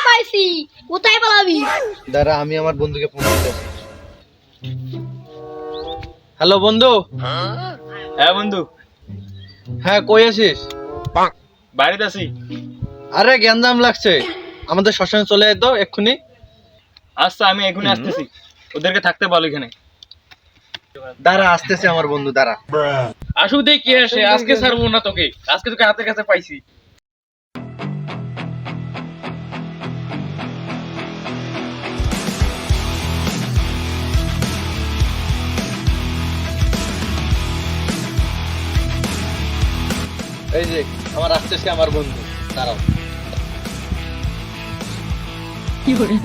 পাইছি, কোথায় পালাবি? দাঁড়া, আমি আমার বন্ধুকে ফোন দিতেছি। হ্যালো বন্ধু। হ্যাঁ বন্ধু, হ্যাঁ, কই আছিস? বাড়িতে আছি। আরে গ্যাঞ্জাম লাগছে, আমাদের শ্মশানে চলে আয় তো এক্ষুনি। আচ্ছা, আমি এখনই আসতেছি। ওদেরকে থাকতে বল এখানে। দাঁড়া, আসতেছে আমার বন্ধু, দাঁড়া। আসুক দেখ কি আসে, আজকে ছাড়বো না তোকে, আজকে তোকে হাতের কাছে পাইছি। এই যে আমার আসতেছে আমার বন্ধু, দাঁড়াও। কি করে?